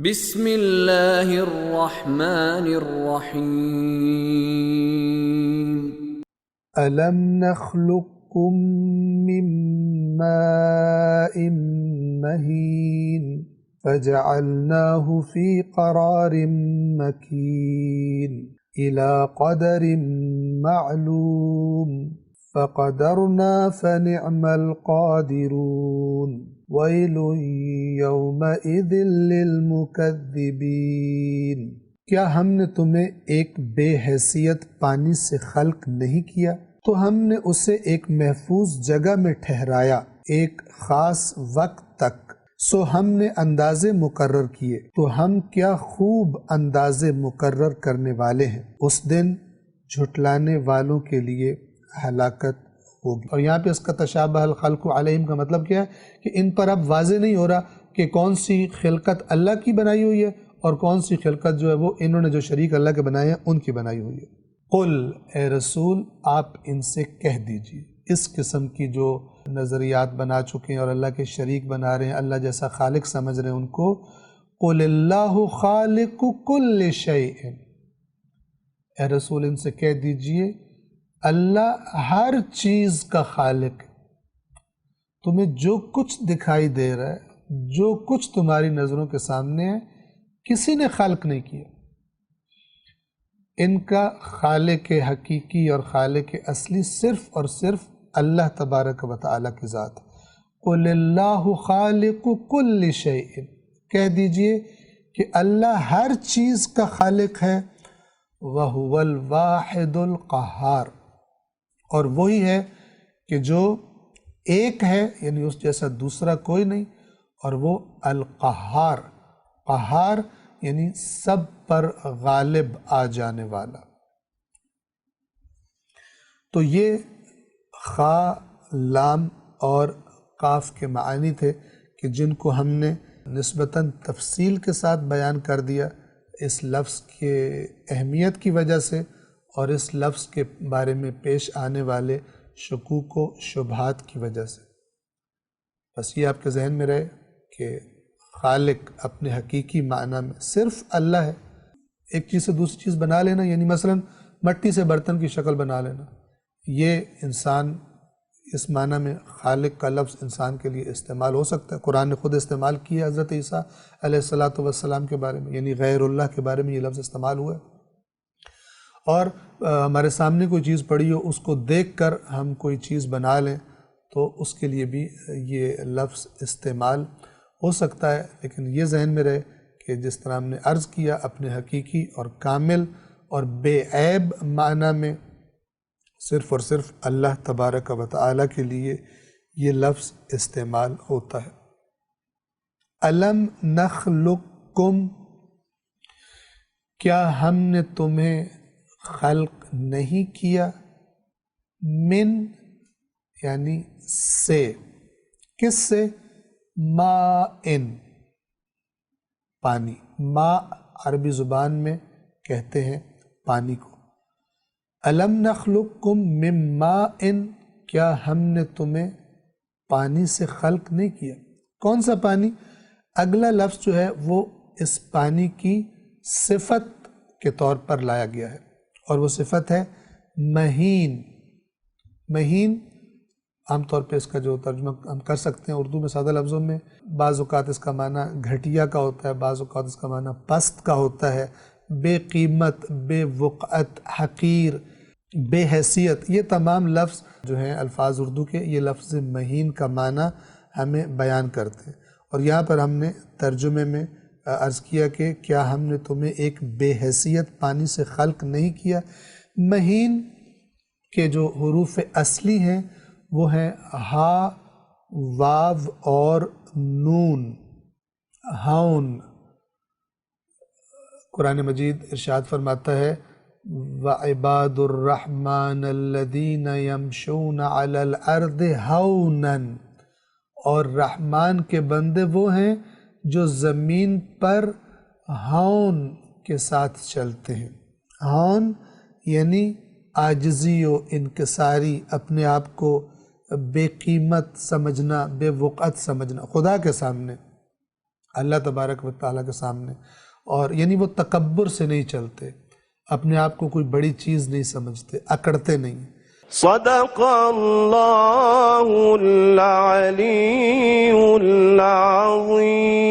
بسم اللہ الرحمن الرحیم أَلَمْ نَخْلُقكُّم مِّن مَّاءٍ مَّهِينٍ فَجَعَلْنَاهُ فِي قَرَارٍ مَّكِينٍ إِلَى قَدَرٍ مَّعْلُومٍ فَقَدَرْنَا فَنِعْمَ الْقَادِرُونَ وَيْلٌ يَوْمَئِذٍ لِّلْمُكَذِّبِينَ۔ کیا ہم نے تمہیں ایک بے حیثیت پانی سے خلق نہیں کیا تو ہم نے اسے ایک محفوظ جگہ میں ٹھہرایا ایک خاص وقت تک، سو ہم نے اندازے مقرر کیے، تو ہم کیا خوب اندازے مقرر کرنے والے ہیں۔ اس دن جھٹلانے والوں کے لیے ہلاکت ہوگی۔ اور یہاں پہ اس کا تشابہ الخلق علیہم کا مطلب کیا ہے کہ ان پر اب واضح نہیں ہو رہا کہ کون سی خلقت اللہ کی بنائی ہوئی ہے اور کون سی خلقت جو ہے وہ انہوں نے جو شریک اللہ کے بنائے ہیں ان کی بنائی ہوئی ہے۔ قل، اے رسول آپ ان سے کہہ دیجئے، اس قسم کی جو نظریات بنا چکے ہیں اور اللہ کے شریک بنا رہے ہیں، اللہ جیسا خالق سمجھ رہے ہیں ان کو، قل اللہ خالق کل شیء، اے رسول ان سے کہہ دیجئے اللہ ہر چیز کا خالق ہے۔ تمہیں جو کچھ دکھائی دے رہا ہے، جو کچھ تمہاری نظروں کے سامنے ہے، کسی نے خلق نہیں کیا۔ ان کا خالق حقیقی اور خالق اصلی صرف اور صرف اللہ تبارک و تعالیٰ کی ذات ہے۔ قل اللہ خالق کل شیء، کہہ دیجئے کہ اللہ ہر چیز کا خالق ہے، وَهُوَ الْوَاحِدُ الْقَهَّارُ، اور وہی ہے کہ جو ایک ہے، یعنی اس جیسا دوسرا کوئی نہیں، اور وہ القہار، قہار یعنی سب پر غالب آ جانے والا۔ تو یہ خا، لام اور قاف کے معنی تھے کہ جن کو ہم نے نسبتاً تفصیل کے ساتھ بیان کر دیا اس لفظ کے اہمیت کی وجہ سے اور اس لفظ کے بارے میں پیش آنے والے شکوک و شبہات کی وجہ سے۔ بس یہ آپ کے ذہن میں رہے کہ خالق اپنے حقیقی معنی میں صرف اللہ ہے۔ ایک چیز سے دوسری چیز بنا لینا، یعنی مثلا مٹی سے برتن کی شکل بنا لینا، یہ انسان اس معنی میں خالق کا لفظ انسان کے لیے استعمال ہو سکتا ہے۔ قرآن نے خود استعمال کیا حضرت عیسیٰ علیہ السلام کے بارے میں، یعنی غیر اللہ کے بارے میں یہ لفظ استعمال ہوا ہے۔ اور ہمارے سامنے کوئی چیز پڑی ہو، اس کو دیکھ کر ہم کوئی چیز بنا لیں تو اس کے لیے بھی یہ لفظ استعمال ہو سکتا ہے، لیکن یہ ذہن میں رہے کہ جس طرح ہم نے عرض کیا اپنے حقیقی اور کامل اور بے عیب معنی میں صرف اور صرف اللہ تبارک و تعالیٰ کے لیے یہ لفظ استعمال ہوتا ہے۔ الم نخلقکم، کیا ہم نے تمہیں خلق نہیں کیا، من یعنی سے، کس سے، ماءن پانی، ماء عربی زبان میں کہتے ہیں پانی کو۔ الم نخلقکم من ماءن، کیا ہم نے تمہیں پانی سے خلق نہیں کیا۔ کون سا پانی؟ اگلا لفظ جو ہے وہ اس پانی کی صفت کے طور پر لایا گیا ہے، اور وہ صفت ہے مہین۔ مہین عام طور پہ اس کا جو ترجمہ ہم کر سکتے ہیں اردو میں سادہ لفظوں میں، بعض اوقات اس کا معنی گھٹیا کا ہوتا ہے، بعض اوقات اس کا معنی پست کا ہوتا ہے، بے قیمت، بے وقعت، حقیر، بے حیثیت۔ یہ تمام لفظ جو ہیں الفاظ اردو کے، یہ لفظ مہین کا معنی ہمیں بیان کرتے ہیں۔ اور یہاں پر ہم نے ترجمے میں عرض کیا کہ کیا ہم نے تمہیں ایک بے حیثیت پانی سے خلق نہیں کیا۔ مہین کے جو حروف اصلی ہیں وہ ہیں ہا، واو اور نون، ہاؤن۔ قرآن مجید ارشاد فرماتا ہے وَعِبَادُ الرَّحْمَنِ الَّذِينَ يَمْشُونَ عَلَى الْأَرْضِ هَوْنًا، اور رحمان کے بندے وہ ہیں جو زمین پر ہون کے ساتھ چلتے ہیں۔ ہون یعنی عاجزی و انکساری، اپنے آپ کو بے قیمت سمجھنا، بے وقعت سمجھنا خدا کے سامنے۔ اللہ تبارک و تعالیٰ کے سامنے، اور یعنی وہ تکبر سے نہیں چلتے، اپنے آپ کو کوئی بڑی چیز نہیں سمجھتے، اکڑتے نہیں۔ صدق اللہ العلی العظیم۔